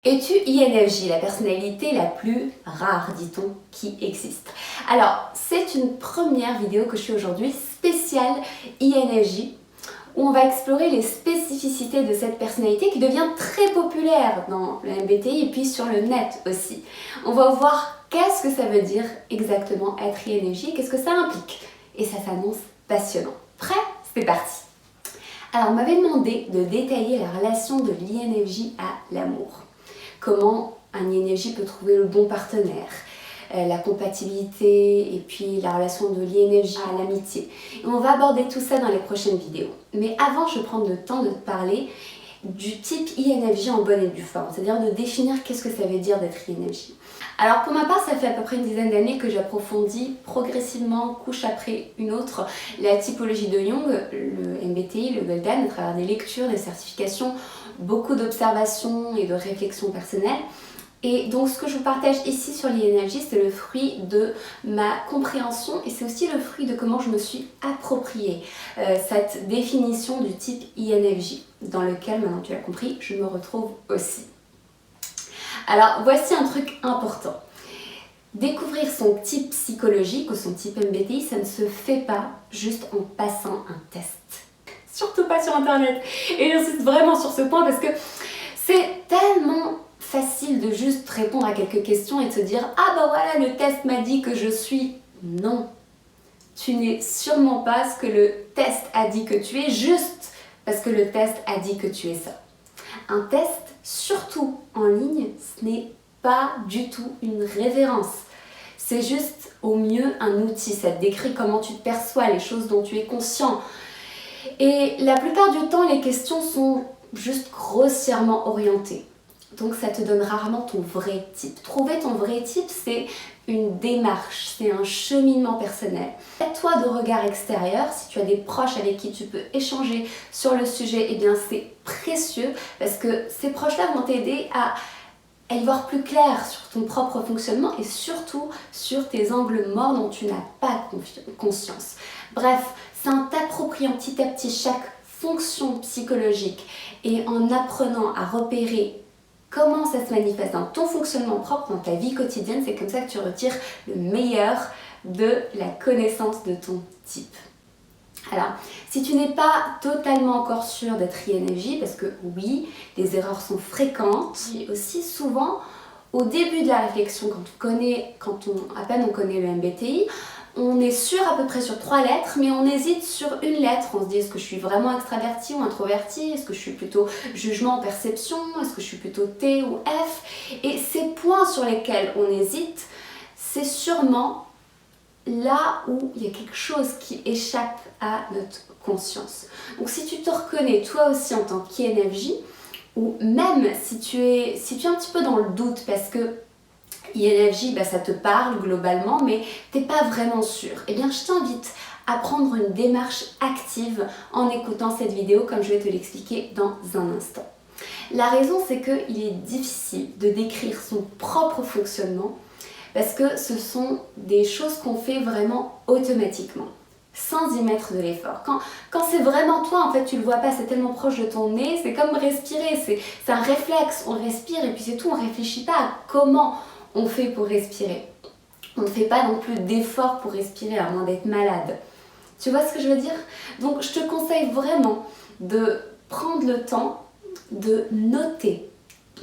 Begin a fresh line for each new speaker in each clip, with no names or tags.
Es-tu INFJ, la personnalité la plus rare, dit-on, qui existe? Alors, c'est une première vidéo que je fais aujourd'hui, spéciale INFJ, où on va explorer les spécificités de cette personnalité qui devient très populaire dans le MBTI et puis sur le net aussi. On va voir qu'est-ce que ça veut dire exactement être INFJ, qu'est-ce que ça implique. Et ça s'annonce passionnant. Prêt? C'est parti! Alors, on m'avait demandé de détailler la relation de l'INFJ à l'amour. Comment un INFJ peut trouver le bon partenaire, la compatibilité et puis la relation de l'INFJ à l'amitié. Et on va aborder tout ça dans les prochaines vidéos. Mais avant, je vais prendre le temps de te parler du type INFJ en bonne et due forme, c'est-à-dire de définir qu'est-ce que ça veut dire d'être INFJ. Alors pour ma part, ça fait à peu près une dizaine d'années que j'approfondis progressivement, couche après une autre, la typologie de Jung, le MBTI, le Golden, à travers des lectures, des certifications, beaucoup d'observations et de réflexions personnelles. Et donc ce que je vous partage ici sur l'INFJ, c'est le fruit de ma compréhension et c'est aussi le fruit de comment je me suis approprié cette définition du type INFJ, dans lequel, maintenant tu l'as compris, je me retrouve aussi. Alors voici un truc important. Découvrir son type psychologique ou son type MBTI, ça ne se fait pas juste en passant un test. Surtout pas sur internet. Et j'insiste vraiment sur ce point parce que c'est tellement facile de juste répondre à quelques questions et de se dire « Ah bah voilà, le test m'a dit que je suis... » Non, tu n'es sûrement pas ce que le test a dit que tu es, juste parce que le test a dit que tu es ça. Un test, surtout en ligne, ce n'est pas du tout une référence. C'est juste au mieux un outil, ça te décrit comment tu te perçois, les choses dont tu es conscient. Et la plupart du temps, les questions sont juste grossièrement orientées. Donc ça te donne rarement ton vrai type. Trouver ton vrai type, c'est une démarche, c'est un cheminement personnel. Toi de regard extérieur, si tu as des proches avec qui tu peux échanger sur le sujet, eh bien c'est précieux parce que ces proches-là vont t'aider à y voir plus clair sur ton propre fonctionnement et surtout sur tes angles morts dont tu n'as pas conscience. Bref, c'est en t'appropriant petit à petit chaque fonction psychologique et en apprenant à repérer comment ça se manifeste dans ton fonctionnement propre, dans ta vie quotidienne, c'est comme ça que tu retires le meilleur de la connaissance de ton type. Alors, si tu n'es pas totalement encore sûr d'être INFJ, parce que oui, les erreurs sont fréquentes, et aussi souvent, au début de la réflexion, à peine on connaît le MBTI, on est sûr à peu près sur 3 lettres, mais on hésite sur une lettre. On se dit, est-ce que je suis vraiment extraverti ou introverti? Est-ce que je suis plutôt jugement, perception? Est-ce que je suis plutôt T ou F? Et ces points sur lesquels on hésite, c'est sûrement là où il y a quelque chose qui échappe à notre conscience. Donc si tu te reconnais toi aussi en tant qu'INFJ, ou même si tu es un petit peu dans le doute parce que INFJ, ça te parle globalement, mais t'es pas vraiment sûr, eh bien je t'invite à prendre une démarche active en écoutant cette vidéo comme je vais te l'expliquer dans un instant. La raison, c'est qu'il est difficile de décrire son propre fonctionnement parce que ce sont des choses qu'on fait vraiment automatiquement, sans y mettre de l'effort. Quand c'est vraiment toi, en fait, tu le vois pas, c'est tellement proche de ton nez, c'est comme respirer, c'est un réflexe, on respire et puis c'est tout, on réfléchit pas à comment on fait pour respirer. On ne fait pas non plus d'efforts pour respirer à moins d'être malade. Tu vois ce que je veux dire? Donc je te conseille vraiment de prendre le temps de noter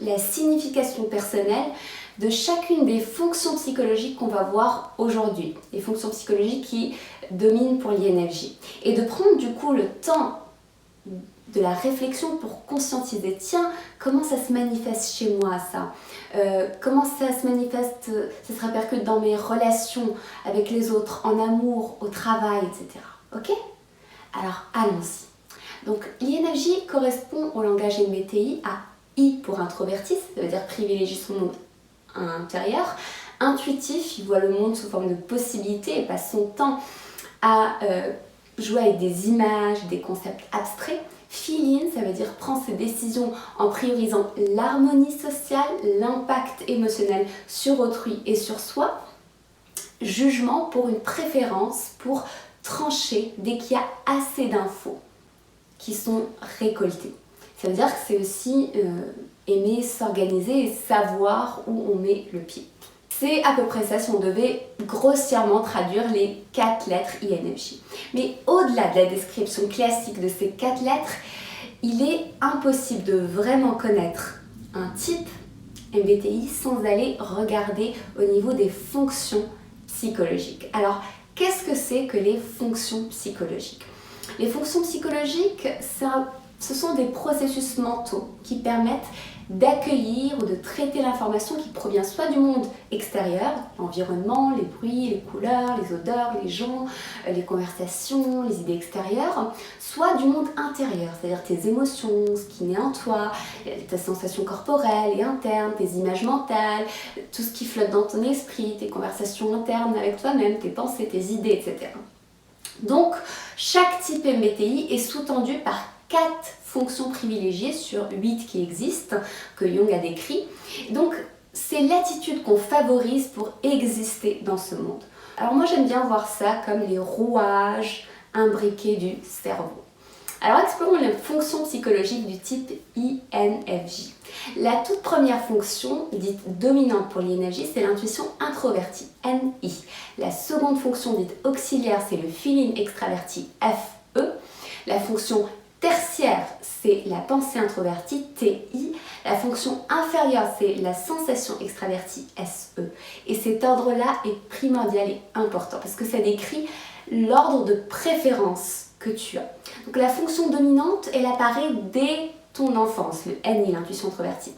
la signification personnelle de chacune des fonctions psychologiques qu'on va voir aujourd'hui, les fonctions psychologiques qui dominent pour l'INFJ, et de prendre du coup le temps de la réflexion pour conscientiser, tiens, comment ça se manifeste chez moi ça, comment ça se manifeste, ça se répercute dans mes relations avec les autres, en amour, au travail, etc. Ok? Alors allons-y. Donc l'INFJ correspond au langage MBTI à I pour introverti, ça veut dire privilégier son monde intérieur. Intuitif, il voit le monde sous forme de possibilités et passe son temps à jouer avec des images, des concepts abstraits. Feeling, ça veut dire prendre ses décisions en priorisant l'harmonie sociale, l'impact émotionnel sur autrui et sur soi. Jugement pour une préférence, pour trancher dès qu'il y a assez d'infos qui sont récoltées. Ça veut dire que c'est aussi aimer s'organiser et savoir où on met le pied. C'est à peu près ça si on devait grossièrement traduire les 4 lettres INFJ. Mais au-delà de la description classique de ces 4 lettres, il est impossible de vraiment connaître un type MBTI sans aller regarder au niveau des fonctions psychologiques. Alors, qu'est-ce que c'est que les fonctions psychologiques? Les fonctions psychologiques, ce sont des processus mentaux qui permettent d'accueillir ou de traiter l'information qui provient soit du monde extérieur, l'environnement, les bruits, les couleurs, les odeurs, les gens, les conversations, les idées extérieures, soit du monde intérieur, c'est-à-dire tes émotions, ce qui naît en toi, tes sensations corporelles et internes, tes images mentales, tout ce qui flotte dans ton esprit, tes conversations internes avec toi-même, tes pensées, tes idées, etc. Donc, chaque type MBTI est sous-tendu par 4 fonctions privilégiées sur 8 qui existent, que Jung a décrit. Donc, c'est l'attitude qu'on favorise pour exister dans ce monde. Alors moi, j'aime bien voir ça comme les rouages imbriqués du cerveau. Alors, explorons les fonctions psychologiques du type INFJ. La toute première fonction, dite dominante pour l'INFJ, c'est l'intuition introvertie, NI. La seconde fonction, dite auxiliaire, c'est le feeling extraverti, FE. La fonction tertiaire, c'est la pensée introvertie, TI. La fonction inférieure, c'est la sensation extravertie, SE. Et cet ordre-là est primordial et important parce que ça décrit l'ordre de préférence que tu as. Donc la fonction dominante, elle apparaît dès ton enfance, le NI, l'intuition introvertie.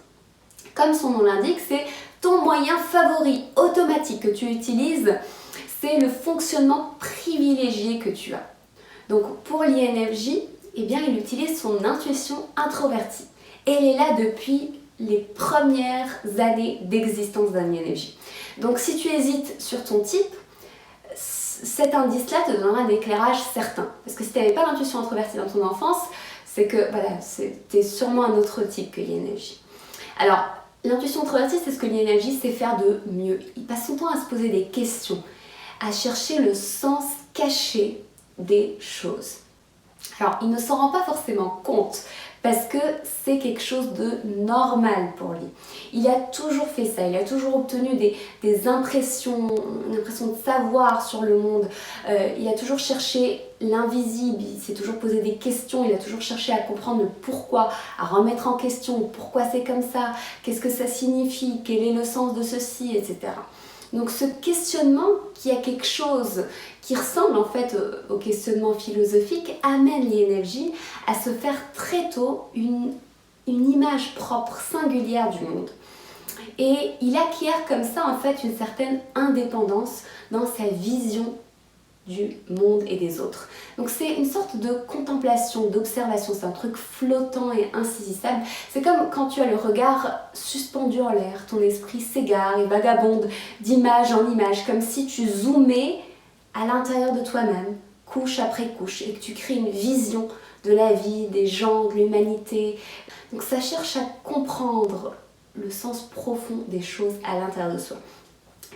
Comme son nom l'indique, c'est ton moyen favori automatique que tu utilises, c'est le fonctionnement privilégié que tu as. Donc pour l'INFJ, eh bien, il utilise son intuition introvertie. Et elle est là depuis les premières années d'existence d'un INFJ. Donc si tu hésites sur ton type, cet indice-là te donnera un éclairage certain. Parce que si tu n'avais pas l'intuition introvertie dans ton enfance, c'est que voilà, c'était sûrement un autre type que l'INFJ. Alors, l'intuition introvertie, c'est ce que l'INFJ sait faire de mieux. Il passe son temps à se poser des questions, à chercher le sens caché des choses. Alors, il ne s'en rend pas forcément compte parce que c'est quelque chose de normal pour lui. Il a toujours fait ça, il a toujours obtenu des impressions, une impression de savoir sur le monde. Il a toujours cherché l'invisible, il s'est toujours posé des questions, il a toujours cherché à comprendre le pourquoi, à remettre en question pourquoi c'est comme ça, qu'est-ce que ça signifie, quel est le sens de ceci, etc. Donc ce questionnement qui a quelque chose qui ressemble en fait au questionnement philosophique amène l'INFJ à se faire très tôt une image propre, singulière du monde. Et il acquiert comme ça en fait une certaine indépendance dans sa vision du monde et des autres. Donc c'est une sorte de contemplation, d'observation, c'est un truc flottant et insaisissable. C'est comme quand tu as le regard suspendu en l'air, ton esprit s'égare et vagabonde d'image en image, comme si tu zoomais à l'intérieur de toi-même, couche après couche, et que tu crées une vision de la vie, des gens, de l'humanité. Donc ça cherche à comprendre le sens profond des choses à l'intérieur de soi.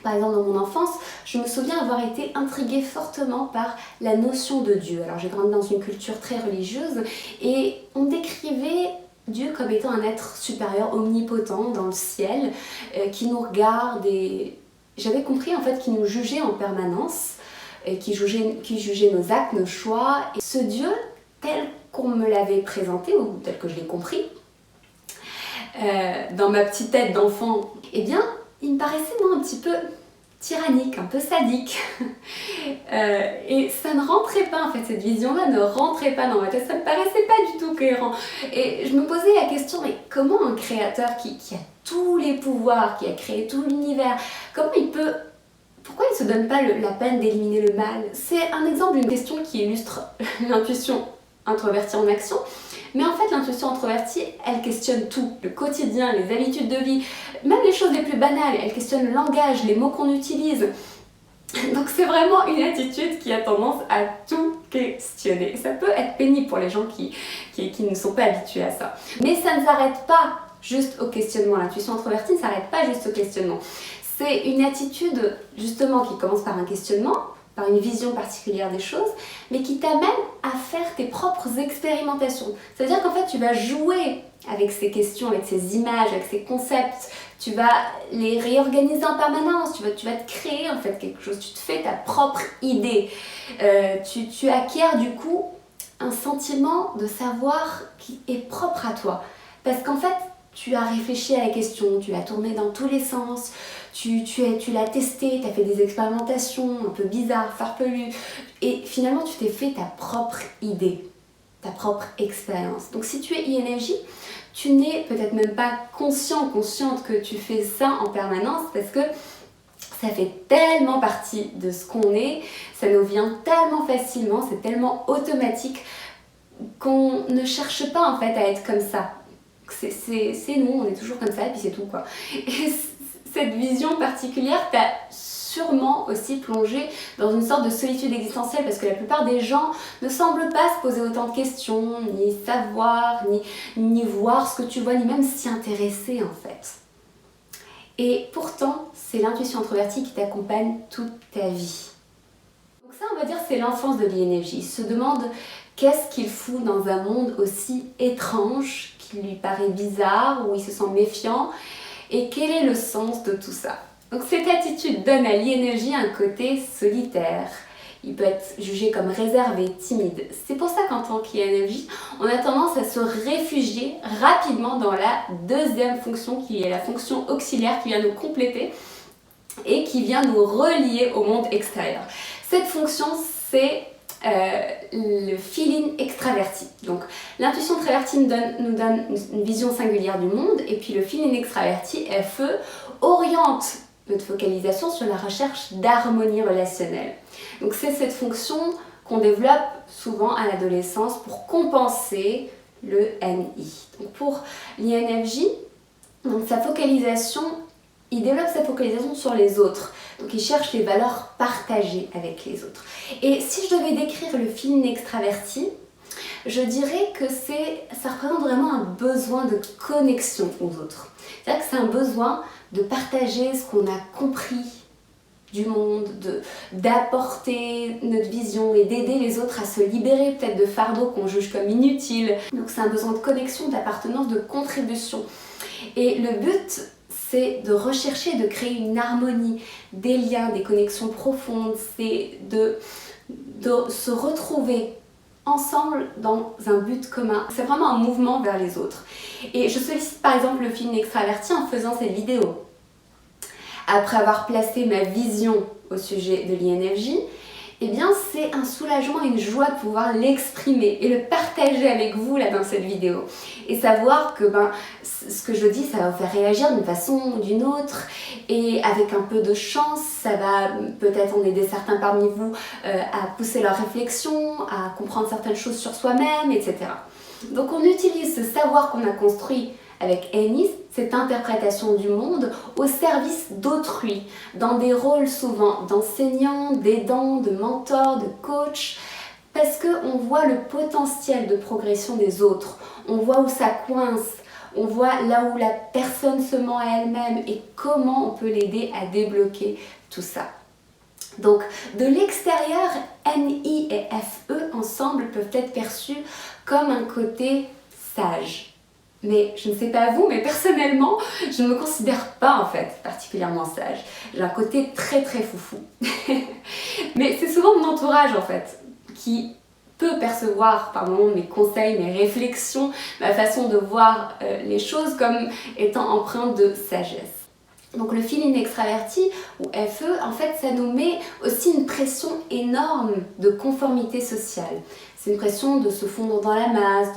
Par exemple, dans mon enfance, je me souviens avoir été intriguée fortement par la notion de Dieu. Alors j'ai grandi dans une culture très religieuse et on décrivait Dieu comme étant un être supérieur, omnipotent, dans le ciel, qui nous regarde et j'avais compris en fait qu'il nous jugeait en permanence, qui jugeait nos actes, nos choix. Et ce Dieu, tel qu'on me l'avait présenté, ou tel que je l'ai compris, dans ma petite tête d'enfant, eh bien, il me paraissait moi un petit peu tyrannique, un peu sadique. Et ça ne rentrait pas, en fait, cette vision-là ne rentrait pas dans ma tête, ça ne me paraissait pas du tout cohérent. Et je me posais la question, mais comment un créateur qui a tous les pouvoirs, qui a créé tout l'univers, pourquoi il ne se donne pas la peine d'éliminer le mal? C'est un exemple d'une question qui illustre l'intuition introvertie en action. Mais en fait, l'intuition introvertie, elle questionne tout, le quotidien, les habitudes de vie, même les choses les plus banales. Elle questionne le langage, les mots qu'on utilise. Donc c'est vraiment une attitude qui a tendance à tout questionner. Ça peut être pénible pour les gens qui ne sont pas habitués à ça. Mais ça ne s'arrête pas juste au questionnement. L'intuition introvertie ne s'arrête pas juste au questionnement. C'est une attitude justement qui commence par un questionnement, par une vision particulière des choses, mais qui t'amène à faire tes propres expérimentations. C'est-à-dire qu'en fait, tu vas jouer avec ces questions, avec ces images, avec ces concepts, tu vas les réorganiser en permanence, tu vas te créer en fait quelque chose, tu te fais ta propre idée. Tu acquiers du coup un sentiment de savoir qui est propre à toi. Parce qu'en fait, tu as réfléchi à la question, tu l'as tournée dans tous les sens, tu l'as testé, tu as fait des expérimentations un peu bizarres, farfelues, et finalement tu t'es fait ta propre idée, ta propre expérience. Donc si tu es INFJ, tu n'es peut-être même pas consciente que tu fais ça en permanence parce que ça fait tellement partie de ce qu'on est, ça nous vient tellement facilement, c'est tellement automatique qu'on ne cherche pas en fait à être comme ça. C'est nous, on est toujours comme ça et puis c'est tout quoi. Et cette vision particulière t'a sûrement aussi plongé dans une sorte de solitude existentielle parce que la plupart des gens ne semblent pas se poser autant de questions, ni savoir, ni voir ce que tu vois, ni même s'y intéresser en fait. Et pourtant, c'est l'intuition introvertie qui t'accompagne toute ta vie. Donc ça, on va dire, c'est l'enfance de l'INFJ. Il se demande qu'est-ce qu'il fout dans un monde aussi étrange, qui lui paraît bizarre, où il se sent méfiant, et quel est le sens de tout ça. Donc cette attitude donne à l'INFJ un côté solitaire. Il peut être jugé comme réservé, timide. C'est pour ça qu'en tant qu'INFJ, on a tendance à se réfugier rapidement dans la deuxième fonction qui est la fonction auxiliaire qui vient nous compléter et qui vient nous relier au monde extérieur. Cette fonction, c'est le feeling extraverti. Donc l'intuition introvertie nous donne une vision singulière du monde et puis le feeling extraverti, FE, oriente notre focalisation sur la recherche d'harmonie relationnelle. Donc c'est cette fonction qu'on développe souvent à l'adolescence pour compenser le NI. Donc pour l'INFJ, sa focalisation, il développe sa focalisation sur les autres. Donc il cherche les valeurs partagées avec les autres. Et si je devais décrire le feeling extraverti, je dirais que ça représente vraiment un besoin de connexion aux autres. C'est-à-dire que c'est un besoin de partager ce qu'on a compris du monde, d'apporter notre vision et d'aider les autres à se libérer peut-être de fardeaux qu'on juge comme inutiles. Donc c'est un besoin de connexion, d'appartenance, de contribution. Et le but, c'est de rechercher, de créer une harmonie, des liens, des connexions profondes, c'est de se retrouver ensemble dans un but commun. C'est vraiment un mouvement vers les autres. Et je sollicite par exemple le feeling extraverti en faisant cette vidéo. Après avoir placé ma vision au sujet de l'INFJ, eh bien c'est un soulagement et une joie de pouvoir l'exprimer et le partager avec vous là dans cette vidéo. Et savoir que ce que je dis, ça va vous faire réagir d'une façon ou d'une autre. Et avec un peu de chance, ça va peut-être en aider certains parmi vous à pousser leur réflexion, à comprendre certaines choses sur soi-même, etc. Donc on utilise ce savoir qu'on a construit avec Ennis, cette interprétation du monde au service d'autrui, dans des rôles souvent d'enseignant, d'aidant, de mentor, de coach, parce qu'on voit le potentiel de progression des autres, on voit où ça coince, on voit là où la personne se ment à elle-même et comment on peut l'aider à débloquer tout ça. Donc de l'extérieur, NI et FE ensemble peuvent être perçus comme un côté sage. Mais je ne sais pas vous, mais personnellement, je ne me considère pas en fait particulièrement sage. J'ai un côté très très foufou. Mais c'est souvent mon entourage en fait qui peut percevoir par moments mes conseils, mes réflexions, ma façon de voir les choses comme étant empreinte de sagesse. Donc le feeling extraverti ou FE, en fait, ça nous met aussi une pression énorme de conformité sociale. C'est une pression de se fondre dans la masse,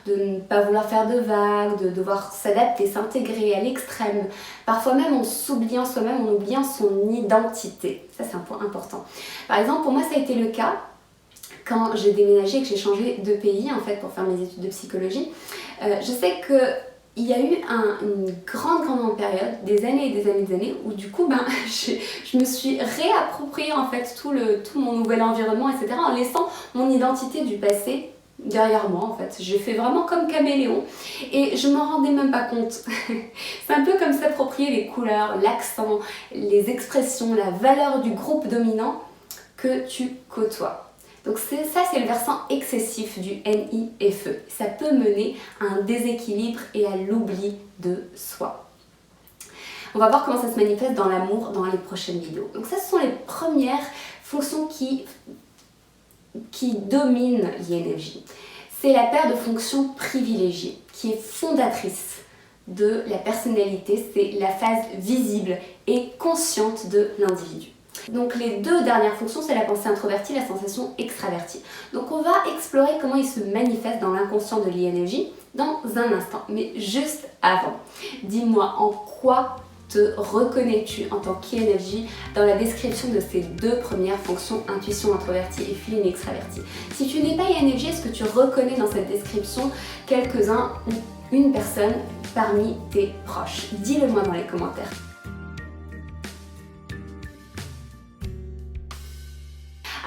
de ne pas vouloir faire de vagues, de devoir s'adapter, s'intégrer à l'extrême. Parfois même en s'oubliant soi-même, en oubliant son identité. Ça, c'est un point important. Par exemple, pour moi, ça a été le cas quand j'ai déménagé et que j'ai changé de pays en fait pour faire mes études de psychologie. Je sais que il y a eu une grande période, des années et des années, où du coup je me suis réapproprié en fait tout mon nouvel environnement, etc. en laissant mon identité du passé derrière moi en fait. J'ai fait vraiment comme caméléon et je m'en rendais même pas compte. C'est un peu comme s'approprier les couleurs, l'accent, les expressions, la valeur du groupe dominant que tu côtoies. Donc ça, c'est le versant excessif du NIFE. Ça peut mener à un déséquilibre et à l'oubli de soi. On va voir comment ça se manifeste dans l'amour dans les prochaines vidéos. Donc ça, ce sont les premières fonctions qui dominent l'INFJ. C'est la paire de fonctions privilégiées qui est fondatrice de la personnalité. C'est la phase visible et consciente de l'individu. Donc les deux dernières fonctions, c'est la pensée introvertie et la sensation extravertie. Donc on va explorer comment ils se manifestent dans l'inconscient de l'INFJ dans un instant. Mais juste avant, dis-moi en quoi te reconnais-tu en tant qu'INFJ dans la description de ces deux premières fonctions, intuition introvertie et feeling extraverti. Si tu n'es pas INFJ, est-ce que tu reconnais dans cette description quelques-uns ou une personne parmi tes proches? Dis-le moi dans les commentaires.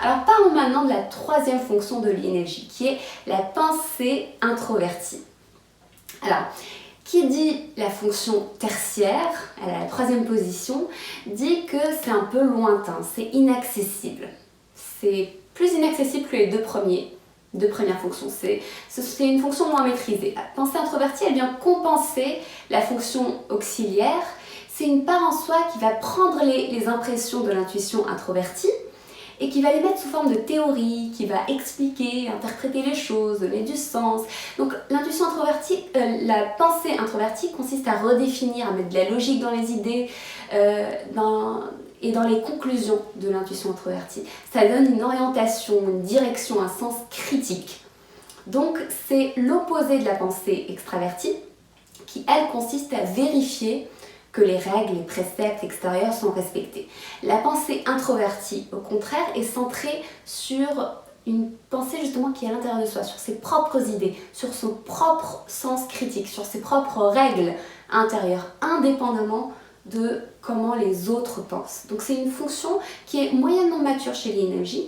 Alors parlons maintenant de la troisième fonction de l'INFJ, qui est la pensée introvertie. Alors, qui dit la fonction tertiaire, elle est à la troisième position, dit que c'est un peu lointain, c'est inaccessible. C'est plus inaccessible que les deux premières fonctions. C'est une fonction moins maîtrisée. La pensée introvertie, elle vient compenser la fonction auxiliaire. C'est une part en soi qui va prendre les impressions de l'intuition introvertie et qui va les mettre sous forme de théorie, qui va expliquer, interpréter les choses, donner du sens. Donc l'intuition introvertie, la pensée introvertie consiste à redéfinir, à mettre de la logique dans les idées et dans les conclusions de l'intuition introvertie. Ça donne une orientation, une direction, un sens critique. Donc c'est l'opposé de la pensée extravertie qui, elle, consiste à vérifier que les règles, les préceptes extérieurs sont respectés. La pensée introvertie, au contraire, est centrée sur une pensée justement qui est à l'intérieur de soi, sur ses propres idées, sur son propre sens critique, sur ses propres règles intérieures, indépendamment de comment les autres pensent. Donc c'est une fonction qui est moyennement mature chez l'INFJ,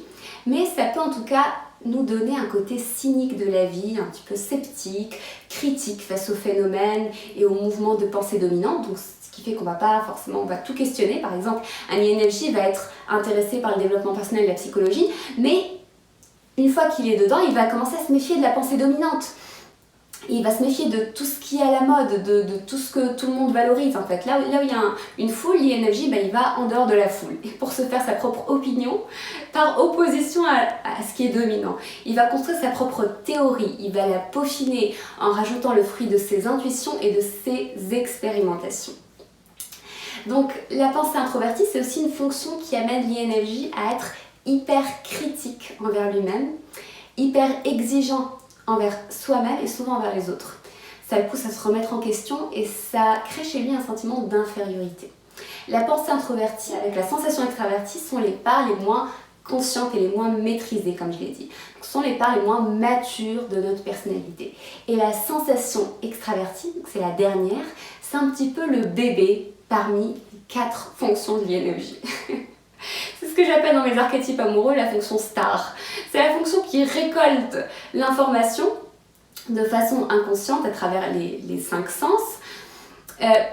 mais ça peut en tout cas nous donner un côté cynique de la vie, un petit peu sceptique, critique face aux phénomènes et aux mouvements de pensée dominante. Donc, ce qui fait qu'on va pas forcément, on va tout questionner. Par exemple, un INFJ va être intéressé par le développement personnel et la psychologie, mais une fois qu'il est dedans, il va commencer à se méfier de la pensée dominante. Il va se méfier de tout ce qui est à la mode, de tout ce que tout le monde valorise en fait. Là où il y a une foule, l'INFJ, il va en dehors de la foule. Et pour se faire sa propre opinion, par opposition à ce qui est dominant. Il va construire sa propre théorie, il va la peaufiner en rajoutant le fruit de ses intuitions et de ses expérimentations. Donc la pensée introvertie, c'est aussi une fonction qui amène l'INFJ à être hyper critique envers lui-même, hyper exigeant envers soi-même et souvent envers les autres. Ça le pousse à se remettre en question et ça crée chez lui un sentiment d'infériorité. La pensée introvertie avec la sensation extravertie sont les parts les moins conscientes et les moins maîtrisées, comme je l'ai dit. Ce sont les parts les moins matures de notre personnalité. Et la sensation extravertie, c'est la dernière, c'est un petit peu le bébé parmi les 4 fonctions de l'INFJ. C'est ce que j'appelle dans mes archétypes amoureux la fonction star. C'est la fonction qui récolte l'information de façon inconsciente à travers les 5 sens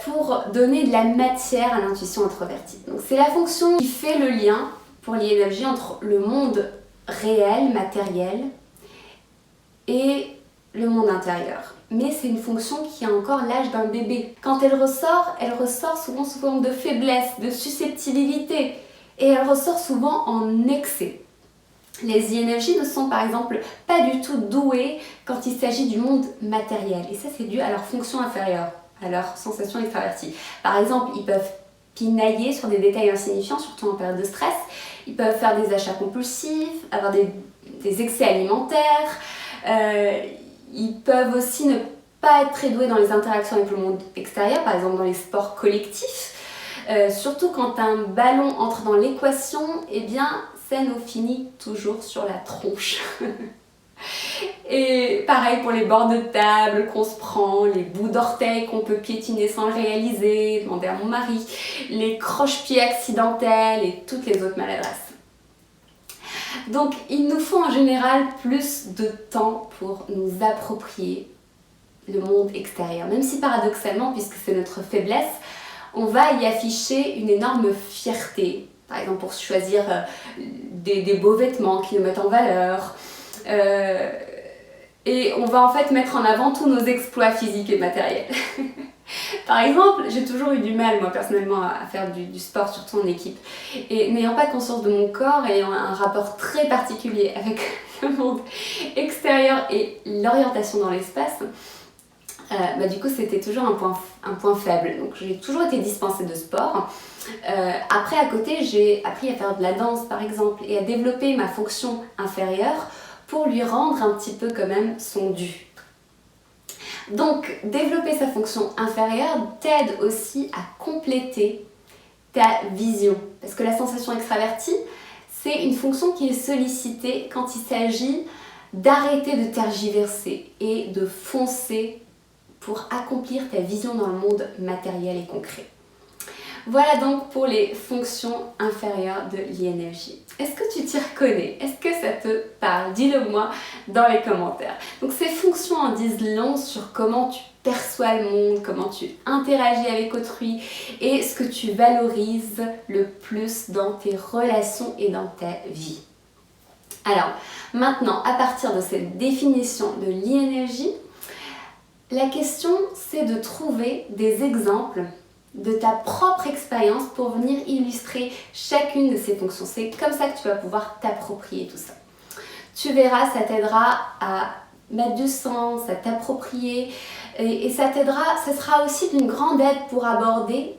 pour donner de la matière à l'intuition introvertie. Donc c'est la fonction qui fait le lien pour l'INFJ entre le monde réel, matériel et le monde intérieur. Mais c'est une fonction qui a encore l'âge d'un bébé. Quand elle ressort souvent sous forme de faiblesse, de susceptibilité. Et elle ressort souvent en excès. Les INFJ ne sont par exemple pas du tout doués quand il s'agit du monde matériel. Et ça, c'est dû à leur fonction inférieure, à leur sensation extravertie. Par exemple, ils peuvent pinailler sur des détails insignifiants, surtout en période de stress. Ils peuvent faire des achats compulsifs, avoir des excès alimentaires. Ils peuvent aussi ne pas être très doués dans les interactions avec le monde extérieur, par exemple dans les sports collectifs. Surtout quand un ballon entre dans l'équation, eh bien ça nous finit toujours sur la tronche. Et pareil pour les bords de table qu'on se prend, les bouts d'orteils qu'on peut piétiner sans le réaliser, demander à mon mari, les croche-pieds accidentels et toutes les autres maladresses. Donc il nous faut en général plus de temps pour nous approprier le monde extérieur, même si paradoxalement, puisque c'est notre faiblesse, on va y afficher une énorme fierté. Par exemple, pour choisir des beaux vêtements qui nous mettent en valeur. Et on va en fait mettre en avant tous nos exploits physiques et matériels. Par exemple, j'ai toujours eu du mal, moi personnellement, à faire du sport, surtout en équipe. Et n'ayant pas conscience de mon corps, ayant un rapport très particulier avec le monde extérieur et l'orientation dans l'espace, du coup c'était toujours un point faible. Donc j'ai toujours été dispensée de sport. Après, à côté, j'ai appris à faire de la danse par exemple et à développer ma fonction inférieure pour lui rendre un petit peu quand même son dû. Donc, développer sa fonction inférieure t'aide aussi à compléter ta vision. Parce que la sensation extravertie, c'est une fonction qui est sollicitée quand il s'agit d'arrêter de tergiverser et de foncer pour accomplir ta vision dans le monde matériel et concret. Voilà donc pour les fonctions inférieures de l'INFJ. Est-ce que tu t'y reconnais? Est-ce que ça te parle? Dis-le moi dans les commentaires. Donc ces fonctions en disent long sur comment tu perçois le monde, comment tu interagis avec autrui et ce que tu valorises le plus dans tes relations et dans ta vie. Alors maintenant, à partir de cette définition de l'INFJ, la question c'est de trouver des exemples de ta propre expérience pour venir illustrer chacune de ces fonctions. C'est comme ça que tu vas pouvoir t'approprier tout ça. Tu verras, ça t'aidera à mettre du sens, à t'approprier et ça t'aidera, ça sera aussi d'une grande aide pour aborder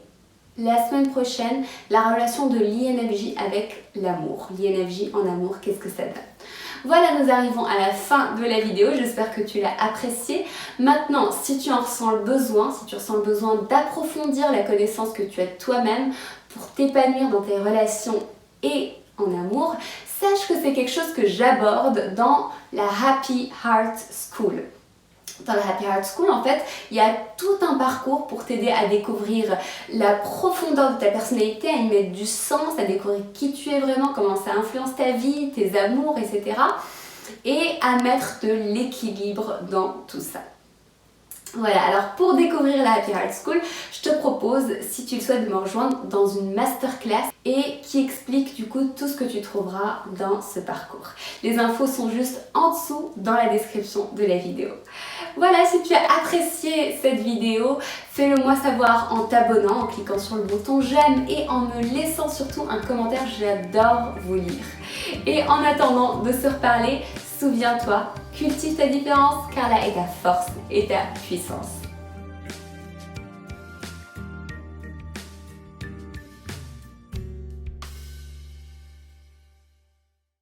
la semaine prochaine la relation de l'INFJ avec l'amour. L'INFJ en amour, qu'est-ce que ça donne? Voilà, nous arrivons à la fin de la vidéo, j'espère que tu l'as appréciée. Maintenant, si tu en ressens le besoin, si tu ressens le besoin d'approfondir la connaissance que tu as de toi-même pour t'épanouir dans tes relations et en amour, sache que c'est quelque chose que j'aborde dans la Happy Heart School. Dans la Happy Heart School, en fait, il y a tout un parcours pour t'aider à découvrir la profondeur de ta personnalité, à y mettre du sens, à découvrir qui tu es vraiment, comment ça influence ta vie, tes amours, etc. Et à mettre de l'équilibre dans tout ça. Voilà, alors pour découvrir la Happy Heart School, je te propose, si tu le souhaites, de me rejoindre dans une masterclass et qui explique du coup tout ce que tu trouveras dans ce parcours. Les infos sont juste en dessous dans la description de la vidéo. Voilà, si tu as apprécié cette vidéo, fais-le moi savoir en t'abonnant, en cliquant sur le bouton j'aime et en me laissant surtout un commentaire, j'adore vous lire. Et en attendant de se reparler, souviens-toi, cultive ta différence car là est ta force et ta puissance.